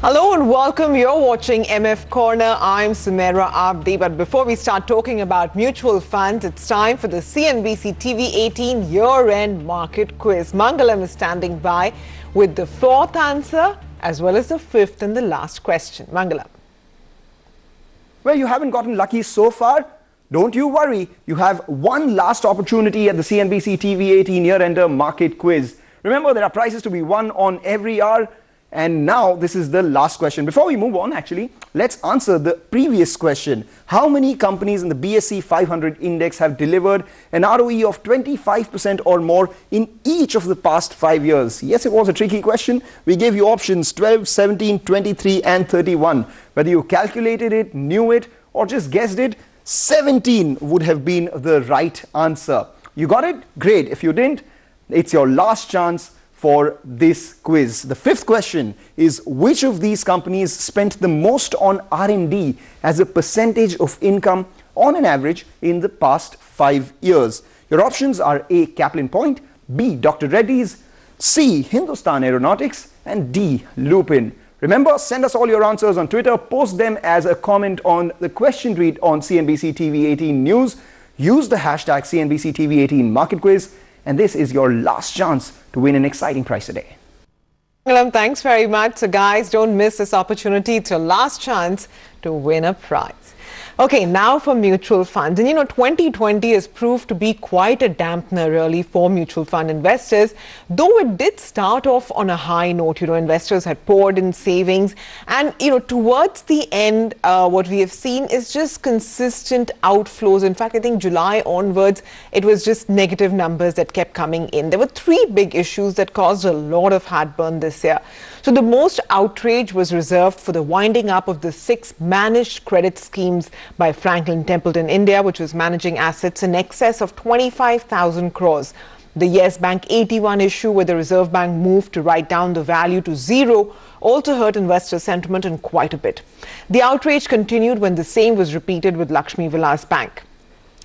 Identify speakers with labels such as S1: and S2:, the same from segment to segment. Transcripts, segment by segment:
S1: Hello and welcome. You're watching MF Corner. I'm Sumera Abdi. But before we start talking about mutual funds, it's time for the CNBC TV 18 year-end market quiz. Mangalam is standing by with the fourth answer as well as the fifth and the last question. Mangalam.
S2: Well, you haven't gotten lucky so far. Don't you worry. You have one last opportunity at the CNBC TV 18 year-ender market quiz. Remember, there are prizes to be won on every hour. And now this is the last question. Before we move on, actually, let's answer the previous question. How many companies in the BSE 500 index have delivered an ROE of 25% or more in each of the past 5 years? Yes, it was a tricky question. We gave you options 12, 17, 23 and 31. Whether you calculated it, knew it or just guessed it, 17 would have been the right answer. You got it? Great. If you didn't, it's your last chance for this quiz. The fifth question is, which of these companies spent the most on R&D as a percentage of income on an average in the past 5 years? Your options are A. Kaplan Point, B. Dr. Reddy's, C. Hindustan Aeronautics and D. Lupin. Remember, send us all your answers on Twitter, post them as a comment on the question read on CNBC TV 18 News, use the hashtag CNBC TV 18 Market Quiz, and this is your last chance to win an exciting prize today.
S1: Mangalam, thanks very much. So guys, don't miss this opportunity. It's your last chance to win a prize. Okay, now for mutual funds. And 2020 has proved to be quite a dampener really for mutual fund investors. Though it did start off on a high note, investors had poured in savings. And, towards the end, what we have seen is just consistent outflows. In fact, I think July onwards, it was just negative numbers that kept coming in. There were three big issues that caused a lot of heartburn this year. So the most outrage was reserved for the winding up of the 6 managed credit schemes by Franklin Templeton India, which was managing assets in excess of 25,000 crores. The Yes Bank 81 issue, where the Reserve Bank moved to write down the value to zero, also hurt investor sentiment in quite a bit. The outrage continued when the same was repeated with Lakshmi Vilas Bank.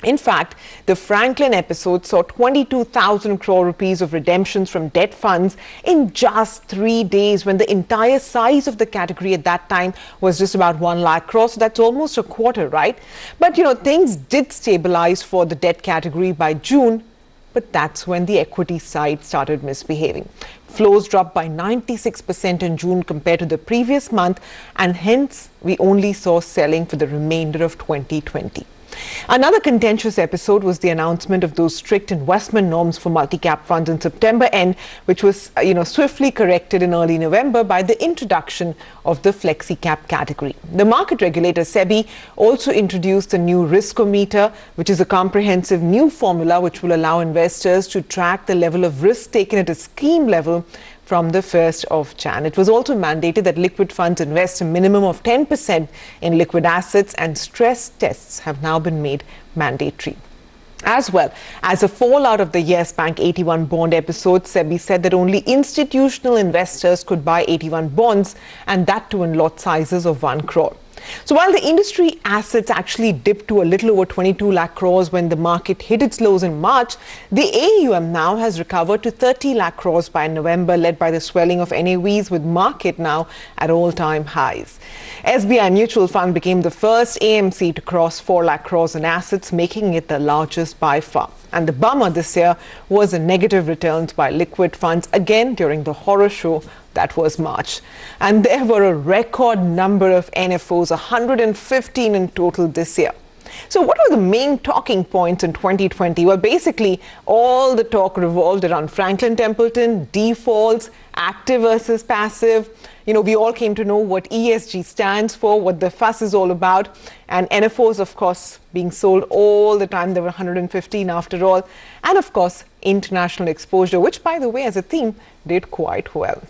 S1: In fact, the Franklin episode saw 22,000 crore rupees of redemptions from debt funds in just 3 days, when the entire size of the category at that time was just about 1 lakh crore. So that's almost a quarter, right? But, things did stabilize for the debt category by June. But that's when the equity side started misbehaving. Flows dropped by 96% in June compared to the previous month, and hence we only saw selling for the remainder of 2020. Another contentious episode was the announcement of those strict investment norms for multi-cap funds in September end, which was swiftly corrected in early November by the introduction of the flexi-cap category. The market regulator SEBI also introduced the new riskometer, which is a comprehensive new formula which will allow investors to track the level of risk taken at a scheme level from the 1st of Jan. It was also mandated that liquid funds invest a minimum of 10% in liquid assets, and stress tests have now been made mandatory. As well as a fallout of the Yes Bank 81 bond episode, SEBI said that only institutional investors could buy 81 bonds, and that too in lot sizes of 1 crore. So while the industry assets actually dipped to a little over 22 lakh crores when the market hit its lows in March, the AUM now has recovered to 30 lakh crores by November, led by the swelling of NAVs, with market now at all-time highs. SBI Mutual Fund became the first AMC to cross 4 lakh crores in assets, making it the largest by far. And the bummer this year was the negative returns by liquid funds, again during the horror show that was March. And there were a record number of NFOs, 115 in total this year. So what were the main talking points in 2020? Well, basically, all the talk revolved around Franklin Templeton, defaults, active versus passive. We all came to know what ESG stands for, what the fuss is all about. And NFOs, of course, being sold all the time. There were 115 after all. And of course, international exposure, which, by the way, as a theme, did quite well.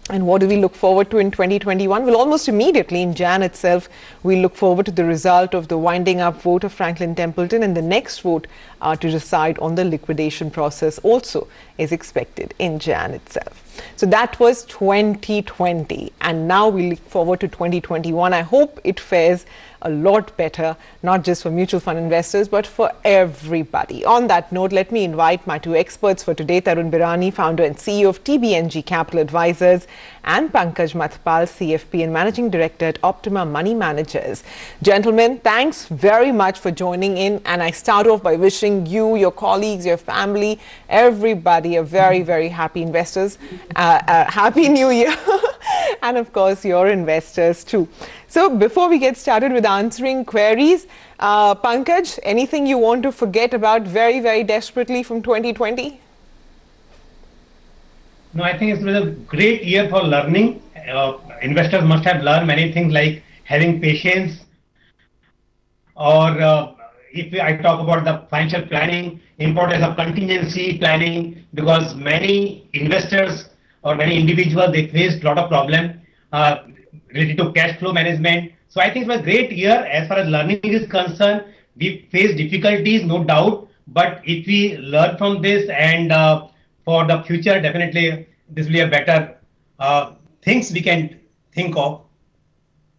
S1: And what do we look forward to in 2021? Well, almost immediately in Jan itself, we look forward to the result of the winding up vote of Franklin Templeton, and the next vote to decide on the liquidation process also is expected in Jan itself. So that was 2020, and now we look forward to 2021. I hope it fares a lot better, not just for mutual fund investors, but for everybody. On that note, let me invite my two experts for today, Tarun Birani, founder and CEO of TBNG Capital Advisors, and Pankaj Mathpal, CFP and Managing Director at Optima Money Managers. Gentlemen, thanks very much for joining in. And I start off by wishing you, your colleagues, your family, everybody a very, very happy investors, happy new year. And of course, your investors too. So before we get started with answering queries, Pankaj, anything you want to forget about very, very desperately from 2020?
S3: No, I think it's been a great year for learning. Investors must have learned many things like having patience, or if I talk about the financial planning, importance of contingency planning, because many investors or many individuals, they faced a lot of problem related to cash flow management. So I think it's a great year as far as learning is concerned. We face difficulties, no doubt, but if we learn from this and for the future, definitely this will be a better things we can think of.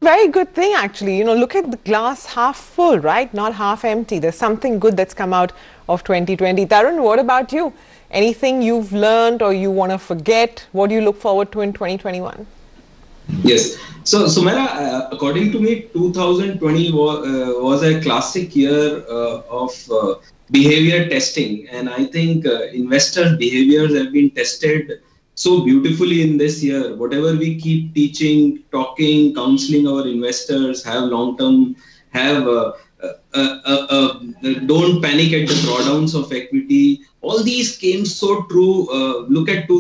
S1: Very good thing, actually. You know, look at the glass half full, right? Not half empty. There's something good that's come out of 2020. Tarun, what about you? Anything you've learned or you want to forget? What do you look forward to in 2021?
S4: Yes. So, Sumaira, according to me, 2020 was a classic year of behavior testing. And I think investors' behaviors have been tested so beautifully in this year. Whatever we keep teaching, talking, counseling our investors, have long-term, have don't panic at the drawdowns of equity. All these came so true. Look at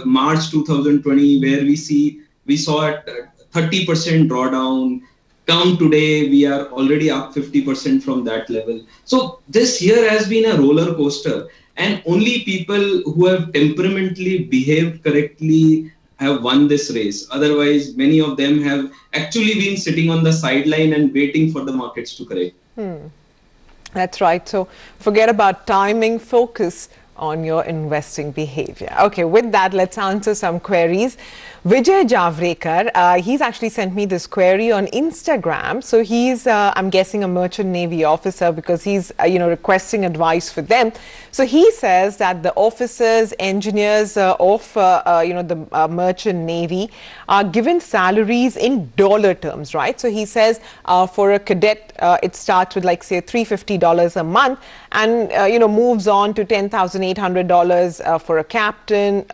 S4: March 2020, where we saw at 30% drawdown. Come today, we are already up 50% from that level. So this year has been a roller coaster, and only people who have temperamentally behaved correctly have won this race. Otherwise, many of them have actually been sitting on the sideline and waiting for the markets to correct.
S1: That's right. So forget about timing, focus on your investing behavior. Okay, with that, let's answer some queries. Vijay Javrekar, he's actually sent me this query on Instagram. So he's, I'm guessing, a merchant navy officer, because he's, requesting advice for them. So he says that the officers, engineers of, the merchant navy are given salaries in dollar terms, right? So he says for a cadet, it starts with, like, say, $350 a month, and moves on to $10,800 for a captain,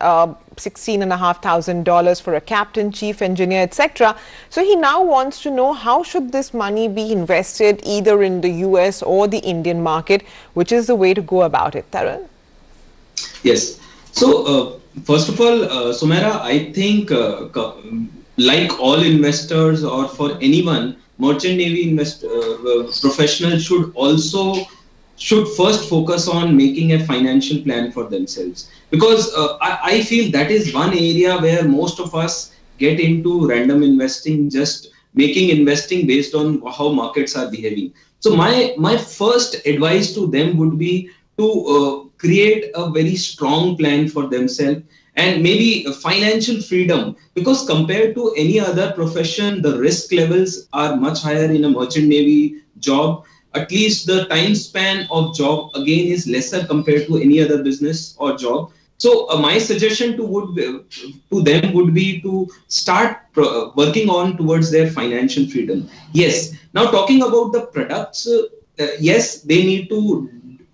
S1: $16,500 for a captain, chief engineer, etc. So he now wants to know, how should this money be invested, either in the US or the Indian market? Which is the way to go about it, Tarun?
S4: Yes. So first of all, Sumaira, I think like all investors, or for anyone, merchant navy professionals should first focus on making a financial plan for themselves, because I feel that is one area where most of us get into random investing, just making investing based on how markets are behaving. So my first advice to them would be to create a very strong plan for themselves, and maybe financial freedom, because compared to any other profession, the risk levels are much higher in a merchant navy job. At least the time span of job again is lesser compared to any other business or job. So my suggestion to them would be to start working on towards their financial freedom. Yes. Now talking about the products, yes, they need to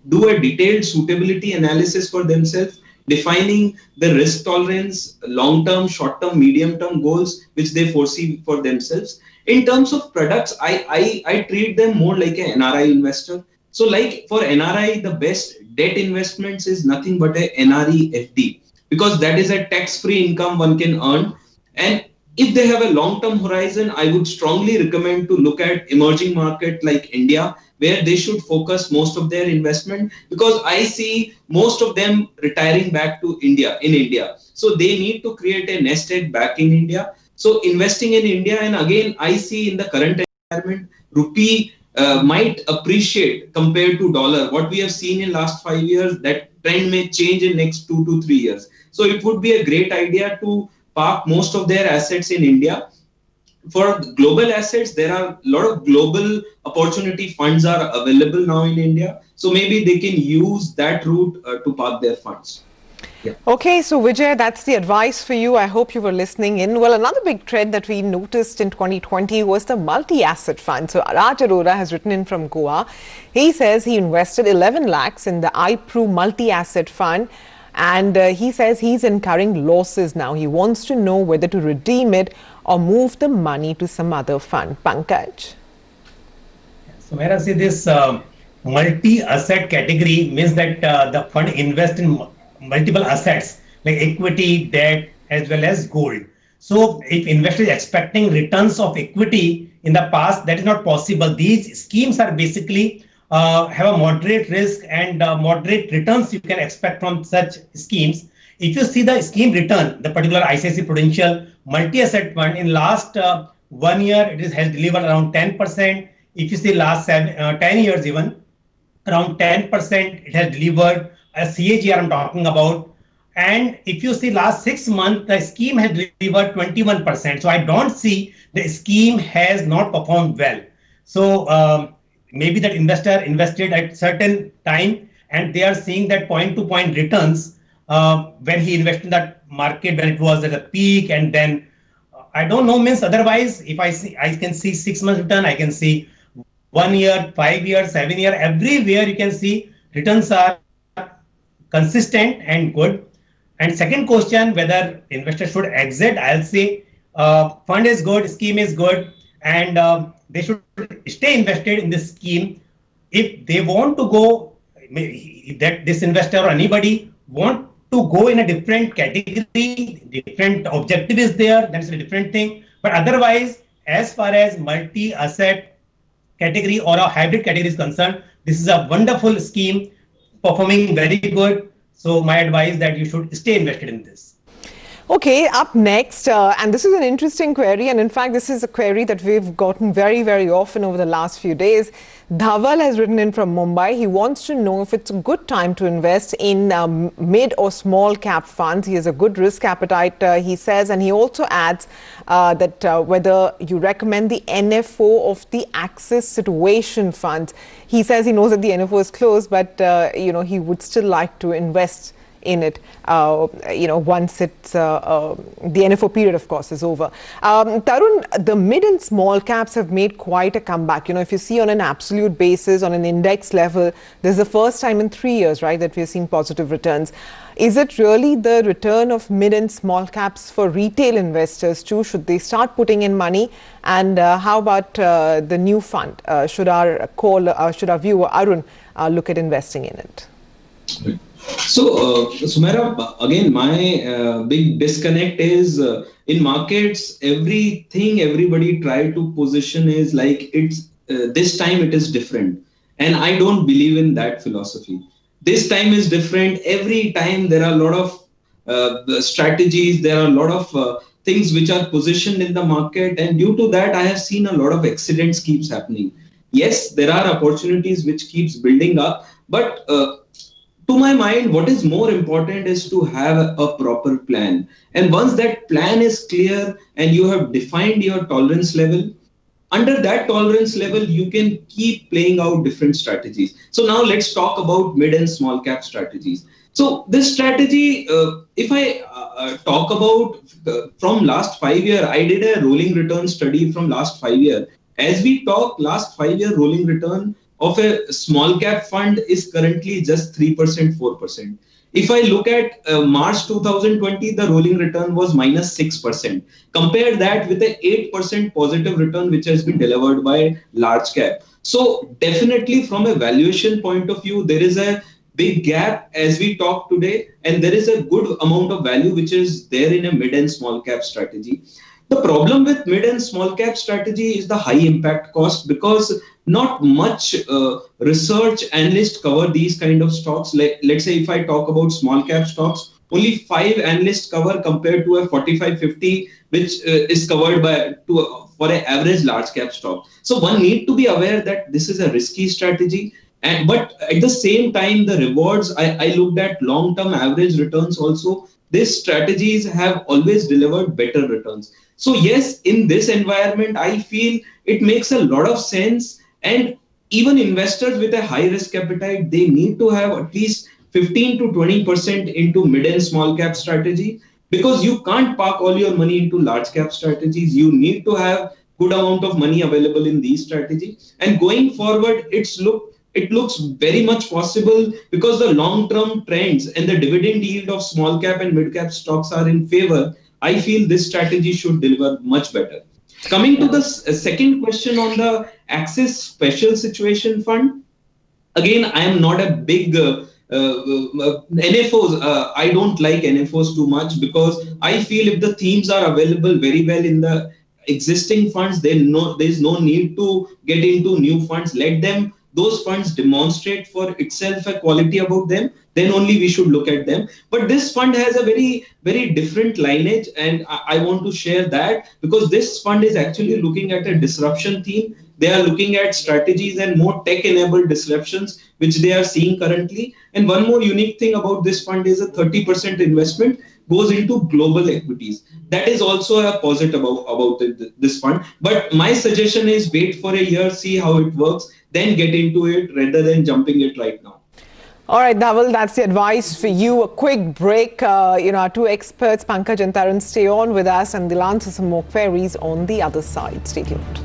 S4: do a detailed suitability analysis for themselves, defining the risk tolerance, long-term, short-term, medium-term goals which they foresee for themselves. In terms of products, I treat them more like an NRI investor. So like for NRI, the best debt investments is nothing but a NRE FD, because that is a tax-free income one can earn. And if they have a long-term horizon, I would strongly recommend to look at emerging market like India, where they should focus most of their investment, because I see most of them retiring back to India. So they need to create a nest egg back in India. So investing in India, and again, I see in the current environment, rupee might appreciate compared to dollar. What we have seen in last 5 years, that trend may change in next 2 to 3 years. So it would be a great idea to park most of their assets in India. for global assets, there are a lot of global opportunity funds are available now in India. So maybe they can use that route to park their funds. Yeah.
S1: Okay, so Vijay, that's the advice for you. I hope you were listening in. Well, another big trend that we noticed in 2020 was the multi-asset fund. So Raj Arora has written in from Goa. He says he invested 11 lakhs in the iPru multi-asset fund. And he says he's incurring losses now. He wants to know whether to redeem it or move the money to some other fund. Pankaj.
S3: So where I see this multi-asset category means that the fund invests in multiple assets like equity, debt, as well as gold. So if investor is expecting returns of equity in the past, that is not possible. These schemes are basically have a moderate risk and moderate returns you can expect from such schemes. If you see the scheme return, the particular ICICI Prudential multi-asset fund in last 1 year, has delivered around 10%. If you see last 10 years even, around 10% it has delivered. A CAGR I'm talking about. And if you see last 6 months, the scheme has delivered 21%. So I don't see the scheme has not performed well. So maybe that investor invested at certain time and they are seeing that point-to-point returns when he invested in that market when it was at a peak, and then I don't know, means otherwise if I can see 6 months return, I can see 1 year, 5 years, 7 year, everywhere you can see returns are consistent and good. And second question, whether investor should exit, I'll say fund is good, scheme is good, and they should stay invested in this scheme. If they want to go, that this investor or anybody want to go in a different category, different objective is there, that's a different thing. But otherwise, as far as multi-asset category or a hybrid category is concerned, this is a wonderful scheme, performing very good. So my advice that you should stay invested in this.
S1: Okay, up next, and this is an interesting query, and in fact, this is a query that we've gotten very, very often over the last few days. Dhaval has written in from Mumbai. He wants to know if it's a good time to invest in mid or small cap funds. He has a good risk appetite, he says, and he also adds that whether you recommend the NFO of the Axis Situation Funds. He says he knows that the NFO is closed, but he would still like to invest in it, once it's the NFO period, of course, is over. Tarun, the mid and small caps have made quite a comeback. If you see on an absolute basis, on an index level, this is the first time in 3 years, right, that we're seeing positive returns. Is it really the return of mid and small caps for retail investors too? Should they start putting in money? And how about the new fund? Should our viewer Arun look at investing in it?
S4: So, Sumaira, again, my big disconnect is in markets, everything everybody try to position is like it's this time it is different. And I don't believe in that philosophy. This time is different. Every time there are a lot of strategies, there are a lot of things which are positioned in the market. And due to that, I have seen a lot of accidents keeps happening. Yes, there are opportunities which keeps building up, but to my mind, what is more important is to have a proper plan. And once that plan is clear and you have defined your tolerance level, under that tolerance level, you can keep playing out different strategies. So now let's talk about mid and small cap strategies. So this strategy, if I talk about from last 5 year, I did a rolling return study from last 5 year. As we talk, last 5 year rolling return of a small cap fund is currently just 3%, 4%. If I look at March 2020, the rolling return was minus 6%. Compare that with the 8% positive return which has been delivered by large cap. So definitely from a valuation point of view, there is a big gap as we talk today, and there is a good amount of value which is there in a mid and small cap strategy. The problem with mid and small cap strategy is the high impact cost, because not much research analysts cover these kind of stocks. Like, let's say if I talk about small cap stocks, only 5 analysts cover compared to a 45, 50, which is covered by for an average large cap stock. So one need to be aware that this is a risky strategy. But at the same time, the rewards, I looked at long-term average returns also. these strategies have always delivered better returns. So yes, in this environment, I feel it makes a lot of sense. And even investors with a high risk appetite, they need to have at least 15 to 20% into mid and small cap strategy, because you can't park all your money into large cap strategies. You need to have good amount of money available in these strategies. And going forward, it looks very much possible, because the long term trends and the dividend yield of small cap and mid cap stocks are in favor. I feel this strategy should deliver much better. Coming to the second question on the Axis Special Situation Fund, again, I am not a big NFOs. I don't like NFOs too much, because I feel if the themes are available very well in the existing funds, there's no need to get into new funds. Let them, those funds demonstrate for itself a quality about them, then only we should look at them. But this fund has a very, very different lineage, and I want to share that, because this fund is actually looking at a disruption theme. They are looking at strategies and more tech-enabled disruptions, which they are seeing currently. And one more unique thing about this fund is a 30% investment goes into global equities. That is also a positive about this fund. But my suggestion is wait for a year, see how it works, then get into it rather than jumping it right now.
S1: All right, Dhaval, that's the advice for you. A quick break. Our two experts, Pankaj and Tarun, stay on with us, and they'll answer some more queries on the other side. Stay tuned.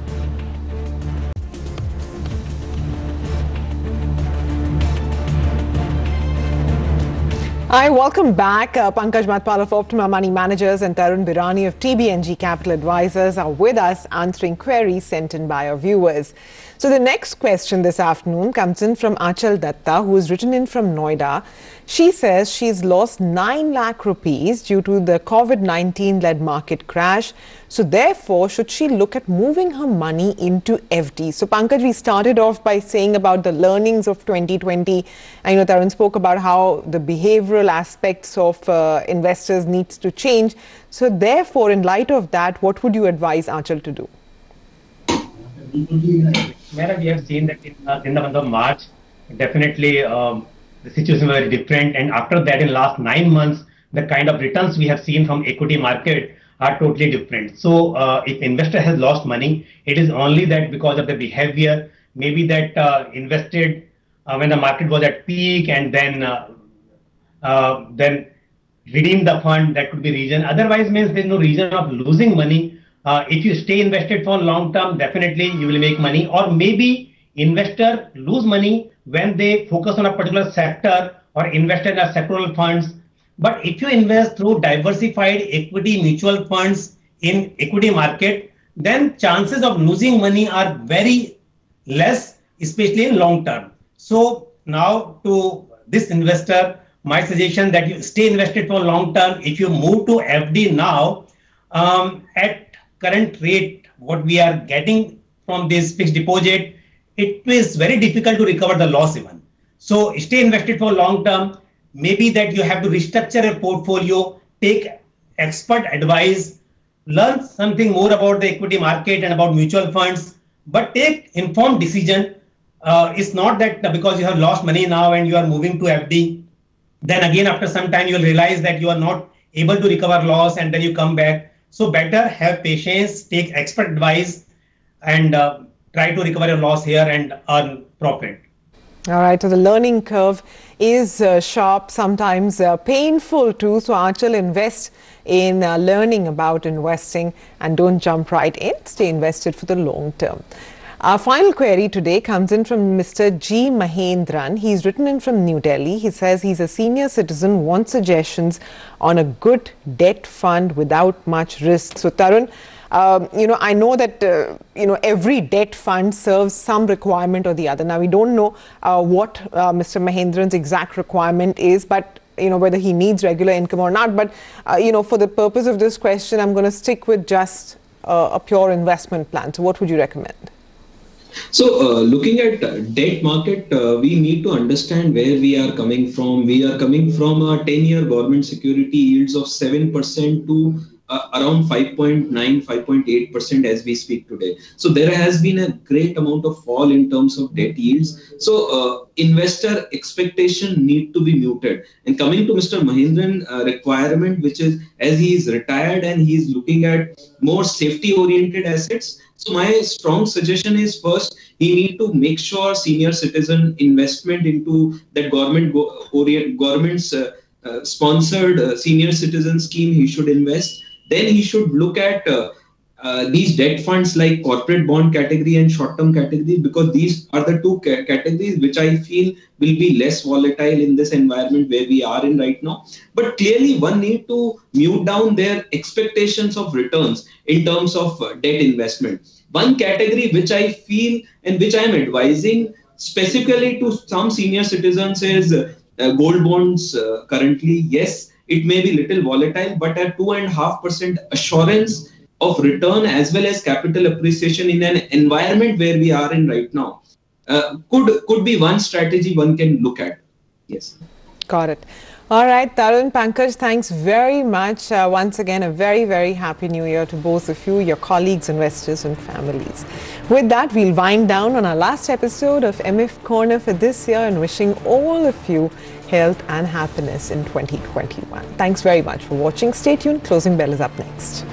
S1: Hi, welcome back. Pankaj Matpal of Optima Money Managers and Tarun Birani of TBNG Capital Advisors are with us answering queries sent in by our viewers. So the next question this afternoon comes in from Achal Datta, who is written in from Noida. She says she's lost 9 lakh rupees due to the COVID-19 led market crash. So therefore, should she look at moving her money into FD? So Pankaj, we started off by saying about the learnings of 2020. I know Tarun spoke about how the behavioral aspects of investors needs to change. So therefore, in light of that, what would you advise Achal to do?
S3: Mera, we have seen that in the month of March, definitely the situation was very different. And after that, in last 9 months, the kind of returns we have seen from equity market are totally different. So if investor has lost money, it is only that because of the behavior, maybe that invested when the market was at peak, and then redeem the fund. That could be reason. Otherwise, means there's no reason of losing money. If you stay invested for long term, definitely you will make money. Or maybe investor lose money when they focus on a particular sector or invest in a sectoral funds. But if you invest through diversified equity mutual funds in equity market, then chances of losing money are very less, especially in long term. So now to this investor, my suggestion that you stay invested for long term. If you move to FD now, at current rate, what we are getting from this fixed deposit, it is very difficult to recover the loss even. So stay invested for long term. Maybe that you have to restructure a portfolio, take expert advice, learn something more about the equity market and about mutual funds, but take informed decision. It's not that because you have lost money now and you are moving to FD, then again after some time you will realize that you are not able to recover loss, and then you come back. So better have patience, take expert advice, and try to recover your loss here and earn profit.
S1: All right, so the learning curve is sharp, sometimes painful too. So Achal, invest in learning about investing and don't jump right in. Stay invested for the long term. Our final query today comes in from Mr. G. Mahendran. He's written in from New Delhi. He says he's a senior citizen, wants suggestions on a good debt fund without much risk. So Tarun, I know that, every debt fund serves some requirement or the other. Now, we don't know what Mr. Mahendran's exact requirement is, but whether he needs regular income or not. But, for the purpose of this question, I'm going to stick with just a pure investment plan. So what would you recommend?
S4: So looking at debt market, we need to understand where we are coming from. We are coming from a 10-year government security yields of 7% to around 5.9, 5.8% as we speak today. So there has been a great amount of fall in terms of debt yields. So investor expectation need to be muted. And coming to Mr. Mahendran requirement, which is as he is retired and he is looking at more safety oriented assets. So my strong suggestion is first, he need to make sure senior citizen investment into that government's sponsored senior citizen scheme he should invest. Then he should look at these debt funds like corporate bond category and short-term category, because these are the two categories which I feel will be less volatile in this environment where we are in right now. But clearly one need to mute down their expectations of returns in terms of debt investment. One category which I feel and which I am advising specifically to some senior citizens is gold bonds currently. Yes, it may be little volatile, but a 2.5% assurance of return as well as capital appreciation in an environment where we are in right now could be one strategy one can look at. Yes.
S1: Got it. All right, Tarun, Pankaj, thanks very much. Once again, a very, very happy new year to both of you, your colleagues, investors and families. With that, we'll wind down on our last episode of MF Corner for this year and wishing all of you health and happiness in 2021. Thanks very much for watching. Stay tuned. Closing bell is up next.